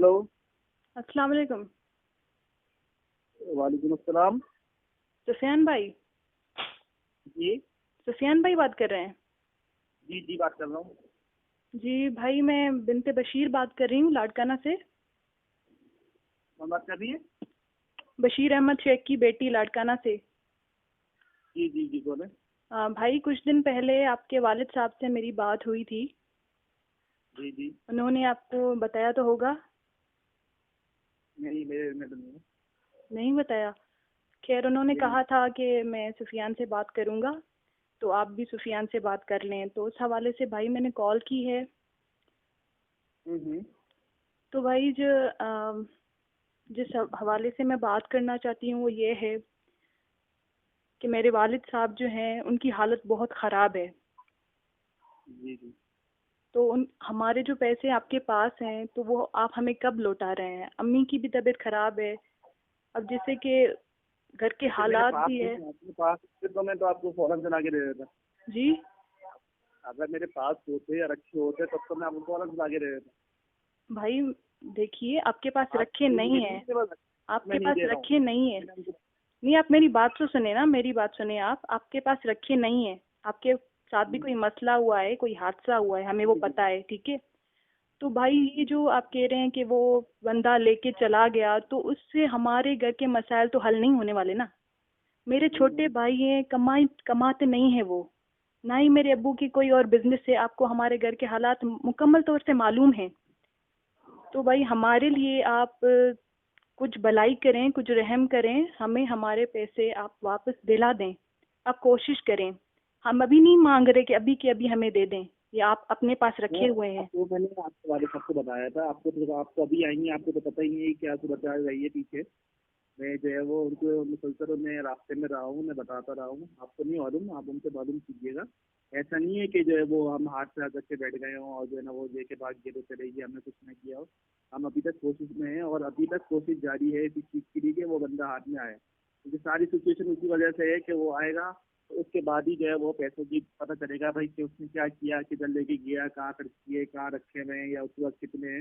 Hello, السلام علیکم. وعلیکم السلام. سفیان بھائی؟ جی سفیان بھائی بات کر رہے ہیں؟ جی جی بات کر رہا ہوں. جی بھائی، میں بنت بشیر بات کر رہی ہوں لاڑکانہ سے. کون بات کر رہی ہے؟ بشیر احمد شیخ کی بیٹی لاڑکانہ سے. جی جی جی بولیں. بھائی، کچھ دن پہلے آپ کے والد صاحب سے میری بات ہوئی تھی. جی جی. انہوں نے آپ کو بتایا تو ہوگا؟ نہیں، میرے میں تو نہیں ہے. نہیں بتایا؟ خیر، انہوں نے جی کہا تھا کہ میں سفیان سے بات کروں گا، تو آپ بھی سفیان سے بات کر لیں. تو اس حوالے سے بھائی میں نے کال کی ہے. تو بھائی جس حوالے سے میں بات کرنا چاہتی ہوں وہ یہ ہے کہ میرے والد صاحب جو ہیں ان کی حالت بہت خراب ہے. جی جی. تو ہمارے جو پیسے آپ کے پاس ہیں تو وہ آپ ہمیں کب لوٹا رہے ہیں؟ امی کی بھی طبیعت خراب ہے. اب جیسے کہ گھر کے حالات بھی ہے. اپنے پاس تو میں تو آپ کو فوراً چلا کے دے دیتا. جی، اگر میرے پاس ہوتے یا رکھے ہوتے تب تو میں آپ کو فوراً چلا کے دے دیتا. بھائی دیکھیے، آپ کے پاس رکھے نہیں ہیں. آپ کے پاس رکھے نہیں ہیں. نہیں، آپ میری بات تو سنیں نا، میری بات سنیں. آپ کے پاس رکھے نہیں ہیں. آپ کے ساتھ بھی کوئی مسئلہ ہوا ہے، کوئی حادثہ ہوا ہے، ہمیں وہ پتہ ہے، ٹھیک ہے. تو بھائی یہ جو آپ کہہ رہے ہیں کہ وہ بندہ لے کے چلا گیا، تو اس سے ہمارے گھر کے مسائل تو حل نہیں ہونے والے نا. میرے چھوٹے بھائی ہیں، کماتے نہیں ہیں وہ، نہ ہی میرے ابو کی کوئی اور بزنس ہے. آپ کو ہمارے گھر کے حالات مکمل طور سے معلوم ہیں. تو بھائی ہمارے لیے آپ کچھ بھلائی کریں، کچھ رحم کریں، ہمیں ہمارے پیسے آپ واپس دلا دیں. آپ کوشش کریں. ہم ابھی نہیں مانگ رہے کہ ابھی کے ابھی ہمیں دے دیں، یہ آپ اپنے پاس رکھے ہوئے ہیں. میں نے آپ کے والد صاحب کو بتایا تھا. آپ کو ابھی آئیں گے، آپ کو تو پتہ ہی نہیں ہے کیا صورت رہی ہے پیچھے. میں جو ہے وہ ان کو مسلسل میں راستے میں رہا ہوں، میں بتاتا رہا ہوں. آپ کو نہیں معلوم، آپ ان سے معلوم کیجیے گا. ایسا نہیں ہے کہ جو ہے وہ ہم ہاتھ سے ہاتھ رکھ کے بیٹھ گئے ہوں اور جو ہے نا وہ لے کے بھاگ گئے تو چلے گی، ہم نے کچھ نہیں کیا ہو. ہم ابھی تک کوشش میں ہیں اور ابھی تک کوشش جاری ہے اسی چیز کے لیے کہ وہ بندہ ہاتھ میں آئے. کیونکہ ساری سچویشن اسی وجہ سے ہے کہ وہ آئے گا تو اس کے بعد ہی جو ہے وہ پیسوں کی پتہ چلے گا بھائی کہ اس نے کیا کیا، کدھر لے کے گیا، کہاں خرچ کیے، کہاں رکھے ہوئے ہیں یا اس وقت کتنے ہیں.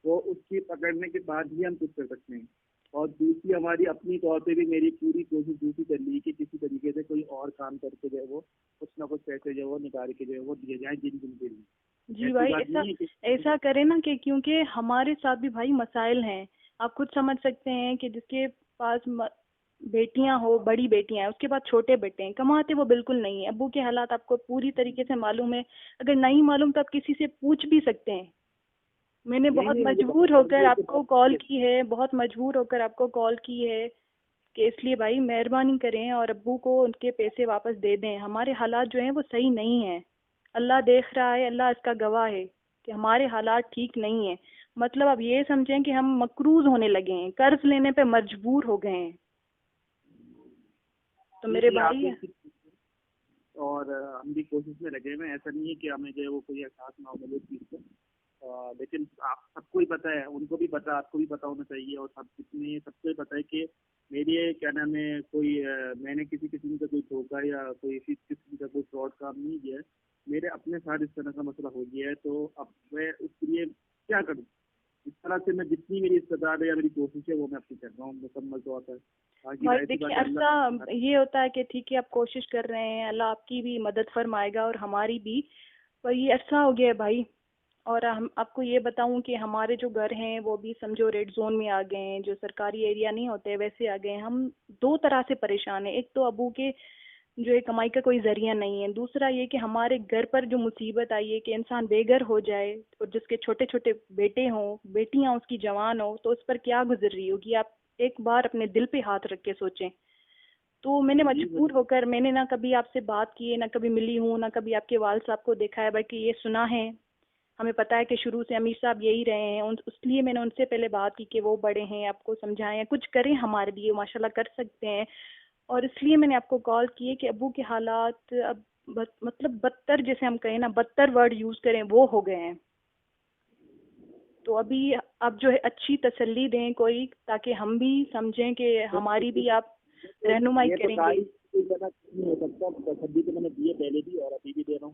وہ اس کی پکڑنے کے بعد ہی ہم کچھ کر سکتے ہیں. اور دوسری ہماری اپنی طور پہ بھی میری پوری کوشش دوسری کر لی کہ کسی طریقے سے کوئی اور کام کر کے جو ہے وہ کچھ نہ کچھ پیسے جو ہے وہ نکال کے جو ہے وہ دیے جائیں جن دن کے لیے. جی بھائی، ایسا کریں نا کہ کیونکہ ہمارے ساتھ بھی بھائی مسائل ہیں. آپ خود سمجھ سکتے ہیں کہ جس کے پاس بیٹیاں ہو، بڑی بیٹیاں ہیں، اس کے بعد چھوٹے بیٹے ہیں، کماتے وہ بالکل نہیں ہیں. ابو کے حالات آپ کو پوری طریقے سے معلوم ہے. اگر نہیں معلوم تو آپ کسی سے پوچھ بھی سکتے ہیں. میں نے بہت مجبور ہو کر آپ کو کال کی ہے، بہت مجبور ہو کر آپ کو کال کی ہے کہ اس لیے بھائی مہربانی کریں اور ابو کو ان کے پیسے واپس دے دیں. ہمارے حالات جو ہیں وہ صحیح نہیں ہیں. اللہ دیکھ رہا ہے، اللہ اس کا گواہ ہے کہ ہمارے حالات ٹھیک نہیں ہیں. مطلب آپ یہ سمجھیں کہ ہم مقروض ہونے لگے ہیں، قرض لینے پہ مجبور ہو گئے ہیں. تو میرے بھائی اور ہم بھی کوشش میں لگے ہوئے ہیں. ایسا نہیں ہے کہ ہمیں جو ہے وہ کوئی احساس نہ ہو اس چیز کو، لیکن آپ سب کو ہی پتہ ہے، ان کو بھی پتہ، آپ کو بھی پتہ ہونا چاہیے اور سب کو ہی پتہ ہے کہ میری کیا نام ہے میں نے کسی قسم کا کوئی دھوکہ یا کوئی قسم کا کوئی فراڈ کام نہیں کیا ہے. میرے اپنے ساتھ اس طرح کا مسئلہ ہو گیا ہے. تو اب میں اس کے لیے کیا کروں؟ اس طرح سے میں جتنی میری استطاعت ہے یا میری کوشش ہے وہ میں اپنی کر رہا ہوں مکمل طور پر. دیکھیے، ایسا یہ ہوتا ہے کہ ٹھیک ہے آپ کوشش کر رہے ہیں، اللہ آپ کی بھی مدد فرمائے گا اور ہماری بھی. پر یہ عرصہ ہو گیا ہے بھائی. اور ہم آپ کو یہ بتاؤں کہ ہمارے جو گھر ہیں وہ بھی سمجھو ریڈ زون میں آ گئے ہیں، جو سرکاری ایریا نہیں ہوتے ویسے آ گئے ہیں. ہم دو طرح سے پریشان ہیں. ایک تو ابو کے جو ہے کمائی کا کوئی ذریعہ نہیں ہے، دوسرا یہ کہ ہمارے گھر پر جو مصیبت آئی ہے کہ انسان بے گھر ہو جائے اور جس کے چھوٹے چھوٹے بیٹے ہوں، بیٹیاں اس کی جوان ہو، تو اس پر کیا گزر رہی ہوگی. آپ ایک بار اپنے دل پہ ہاتھ رکھ کے سوچیں. تو میں نے مجبور ہو کر، میں نے نہ کبھی آپ سے بات کی ہے، نہ کبھی ملی ہوں، نہ کبھی آپ کے والد صاحب کو دیکھا ہے، بلکہ یہ سنا ہے. ہمیں پتہ ہے کہ شروع سے امیر صاحب یہی رہے ہیں، اس لیے میں نے ان سے پہلے بات کی کہ وہ بڑے ہیں، آپ کو سمجھائیں، کچھ کریں ہمارے لیے، ماشاءاللہ کر سکتے ہیں. اور اس لیے میں نے آپ کو کال کی ہے کہ ابو کے حالات اب مطلب بدتر، جیسے ہم کہیں نا بدتر ورڈ یوز کریں، وہ ہو گئے ہیں. تو ابھی آپ جو ہے اچھی تسلی دیں کوئی، تاکہ ہم بھی سمجھیں کہ ہماری بھی آپ رہنمائی کریں گے. ہو سکتا تسلی تو میں نے دیے پہلے بھی اور ابھی بھی دے رہا ہوں.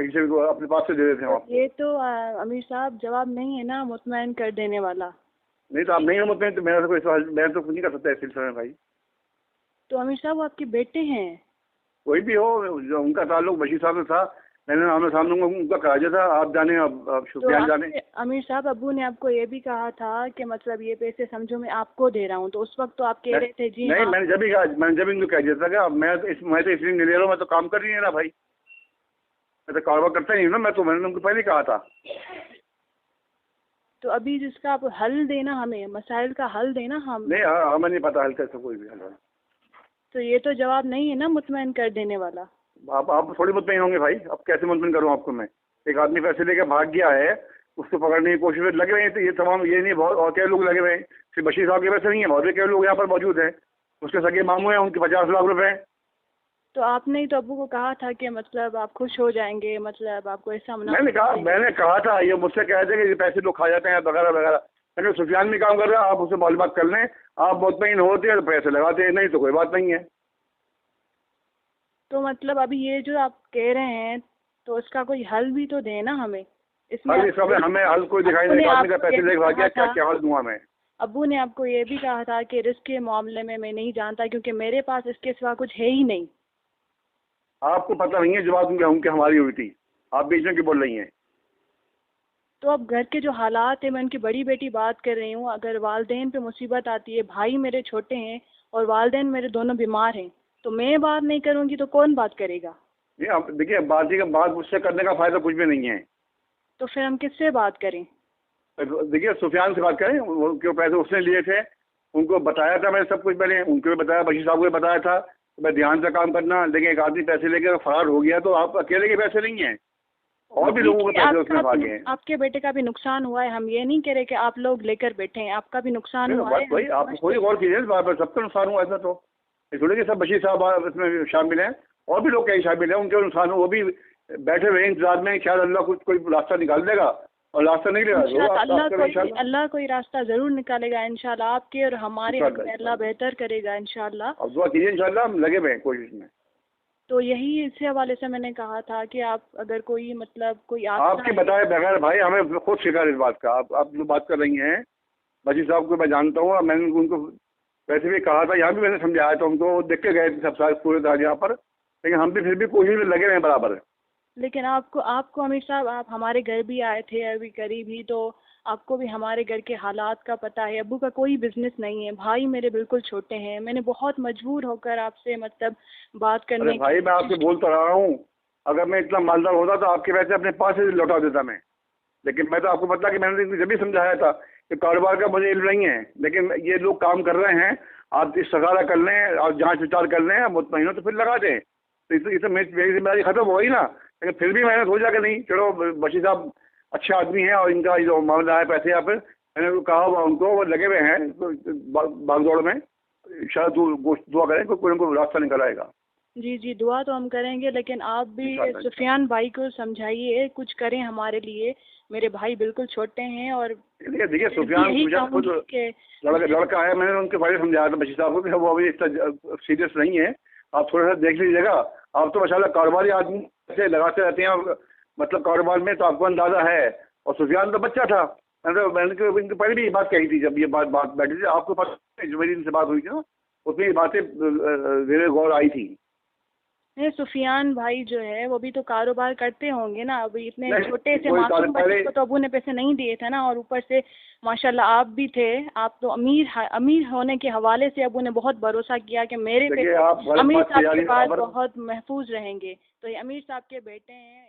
کہیں سے بھی اپنے پاس سے دے دیتے ہیں آپ. یہ تو امیر صاحب جواب نہیں ہے نا مطمئن کر دینے والا. نہیں تو آپ نہیں ہیں مطمئن تو میرا تو کوئی سوال میں تو کچھ نہیں کر سکتا اس سلسلے میں بھائی. تو امیر صاحب وہ آپ کے بیٹے ہیں. کوئی بھی ہو, جو ان کا تعلق بشیر صاحب سے تھا, میں نے آمنے سامنے ان کا کرایا تھا. آپ جانے, اب شفیان جانے. امیر صاحب ابو نے آپ کو یہ بھی کہا تھا کہ مطلب یہ پیسے سمجھو میں آپ کو دے رہا ہوں, تو اس وقت تو آپ کہہ رہے تھے جی نہیں, میں نے جب ان کو کہہ دیا تھا کہ میں تو اس لیے نہیں لے رہا ہوں, میں تو کام کر رہی ہے نا بھائی, میں تو کاروبار کرتا ہی ہوں نا, میں نے ان کو پہلے کہا تھا. تو ابھی جس کا آپ حل دینا, ہمیں مسائل کا حل دینا. ہم نہیں, ہمیں نہیں پتا حل کیسے کوئی بھی حل. تو یہ تو جواب نہیں ہے نا مطمئن کر دینے والا. آپ تھوڑی مطمئن ہوں گے بھائی, اب کیسے مطمئن کروں آپ کو میں. ایک آدمی پیسے لے کے بھاگ گیا ہے, اس کو پکڑنے کی کوشش میں لگے ہوئے ہیں. تو یہ تمام یہ نہیں, بہت اور کئی لوگ لگے ہوئے ہیں, صرف بشیر صاحب کے پیسے نہیں ہیں, بہت کئی لوگ یہاں پر موجود ہیں. اس کے سگے ماموں ہیں, ان کے 50 لاکھ روپے ہیں. تو آپ نے تو ابو کو کہا تھا کہ مطلب آپ خوش ہو جائیں گے, مطلب آپ کو ایسا میں نے کہا تھا, یہ مجھ سے کہہ دے کہ یہ پیسے لوگ کھا جاتے ہیں وغیرہ وغیرہ. لیکن سفیان بھی کام کر رہا ہے, آپ اسے معلومات کر لیں. آپ مطمئن ہوتے ہیں تو پیسے لگاتے ہیں, نہیں تو کوئی بات نہیں ہے. تو مطلب ابھی یہ جو آپ کہہ رہے ہیں تو اس کا کوئی حل بھی تو دے نا ہمیں. اس میں ہمیں حل کوئی دکھائی نہیں, آدمی کا پیسے لے کے بھاگ گیا, کیا حل دوں میں. ابو نے آپ کو یہ بھی کہا تھا کہ رزق کے معاملے میں نہیں جانتا, کیونکہ میرے پاس اس کے سوا کچھ ہے ہی نہیں. آپ کو پتہ نہیں ہے جو بات ان کی ہماری ہوئی تھی, آپ بیچ میں کیوں بول رہی ہیں. تو اب گھر کے جو حالات ہیں, میں ان کی بڑی بیٹی بات کر رہی ہوں, اگر والدین پہ مصیبت آتی ہے, بھائی میرے چھوٹے ہیں اور والدین میرے دونوں بیمار ہیں, تو میں بات نہیں کروں گی تو کون بات کرے گا. دیکھیے بات مجھ سے کرنے کا فائدہ کچھ بھی نہیں ہے. تو پھر ہم کس سے بات کریں. دیکھیے سفیان سے بات کریں, کیوں پیسے اس نے لیے تھے, ان کو بتایا تھا میں نے سب کچھ. پہلے ان کو بھی بتایا, بشیر صاحب کو بھی بتایا تھا میں دھیان سے کام کرنا. لیکن ایک آدمی پیسے لے کے فرار ہو گیا, تو آپ اکیلے کے پیسے نہیں ہیں, اور بھی لوگوں کے پیسے اس میں بھاگے ہیں. آپ کے بیٹے کا بھی نقصان ہوا ہے, ہم یہ نہیں کہہ رہے کہ آپ لوگ لے کر بیٹھے ہیں, آپ کا بھی نقصان ہوا ہے. بھائی آپ کوئی غور کیجیے, سب کا نقصان ہوا. ایسا تو تھوڑے کہ سب بشیر صاحب اس میں شامل ہیں, اور بھی لوگ کئی شامل ہیں, ان کے نقصان ہو, وہ بھی بیٹھے ہوئے انتظار میں. شاید اللہ کچھ کوئی راستہ نکال دے گا, اور راستہ نہیں لے گا. اللہ کوئی راستہ ضرور نکالے گا انشاءاللہ. آپ کے اور ہمارے اللہ بہتر کرے گا انشاءاللہ. اور دعا کیجیے انشاءاللہ, ہم لگے ہوئے ہیں کوشش میں. تو یہی اس حوالے سے میں نے کہا تھا کہ آپ اگر کوئی مطلب کوئی آپ کے بتائے بغیر بھائی ہمیں خود فکر اس بات کا. آپ جو بات کر رہی ہیں بشیر صاحب کو میں جانتا ہوں, میں نے ان کو ویسے بھی کہا تھا, یہاں بھی میں نے سمجھایا تھا ان کو, دیکھ کے گئے تھے سب سارے پورے دار یہاں پر, لیکن ہم بھی پھر بھی کوشش میں لگے رہے ہیں برابر. لیکن آپ کو امیر صاحب آپ ہمارے گھر بھی آئے تھے ابھی قریب ہی, تو آپ کو بھی ہمارے گھر کے حالات کا پتہ ہے. ابو کا کوئی بزنس نہیں ہے, بھائی میرے بالکل چھوٹے ہیں. میں نے بہت مجبور ہو کر آپ سے مطلب بات کرنے. بھائی میں آپ سے بول تو رہا ہوں, اگر میں اتنا مالدار ہوتا تو آپ کے پیسے اپنے پاس سے لوٹا دیتا میں. لیکن میں تو آپ کو پتا کہ میں نے جب بھی سمجھایا تھا کہ کاروبار کا مجھے علم نہیں ہے, لیکن یہ لوگ کام کر رہے ہیں, آپ استخارہ کر لیں اور جانچ وچار کر لیں, مطمئن ہو تو پھر لگا دیں. تو یہ تو میری ذمہ داری ختم ہوئی نا. لیکن پھر بھی میں نے سوچا کہ نہیں چلو بشیر صاحب اچھے آدمی ہیں, اور ان کا جو معاملہ ہے پیسے یہاں پہ, میں نے کہا ان کو, وہ لگے ہوئے ہیں باغ دوڑ میں. شاید دعا کریں کوئی ان کو راستہ نکل آئے گا. جی دعا تو ہم کریں گے, لیکن آپ بھی سفیان بھائی کو سمجھائیے, کچھ کریں ہمارے لیے. میرے بھائی بالکل چھوٹے ہیں, اور دیکھیے سفیان لڑکا ہے, میں نے ان کے بارے میں سمجھایا تھا بشیر صاحب کو کہ وہ ابھی اتنا سیریس نہیں ہے, آپ تھوڑا سا دیکھ لیجیے گا. آپ تو ماشاءاللہ کاروباری آدمی سے لگاتے رہتے ہیں, مطلب کاروبار میں, تو آپ کو اندازہ ہے. اور سفیان تو بچہ تھا, میں نے ان کو پہلے بھی یہ بات کہی تھی جب یہ بات بیٹھی تھی. آپ کو پتہ جو میری ان سے بات ہوئی تھی نا, اس میں یہ باتیں میرے غور آئی تھی. سفیان بھائی جو ہے وہ بھی تو کاروبار کرتے ہوں گے نا, ابھی اتنے چھوٹے سے معصوم بچے کو تو ابو نے پیسے نہیں دیے تھے نا, اور اوپر سے ماشاءاللہ آپ بھی تھے, آپ تو امیر ہونے کے حوالے سے ابو نے بہت بھروسہ کیا کہ میرے پیسے امیر صاحب کے بعد بہت محفوظ رہیں گے. تو یہ امیر صاحب کے بیٹے ہیں.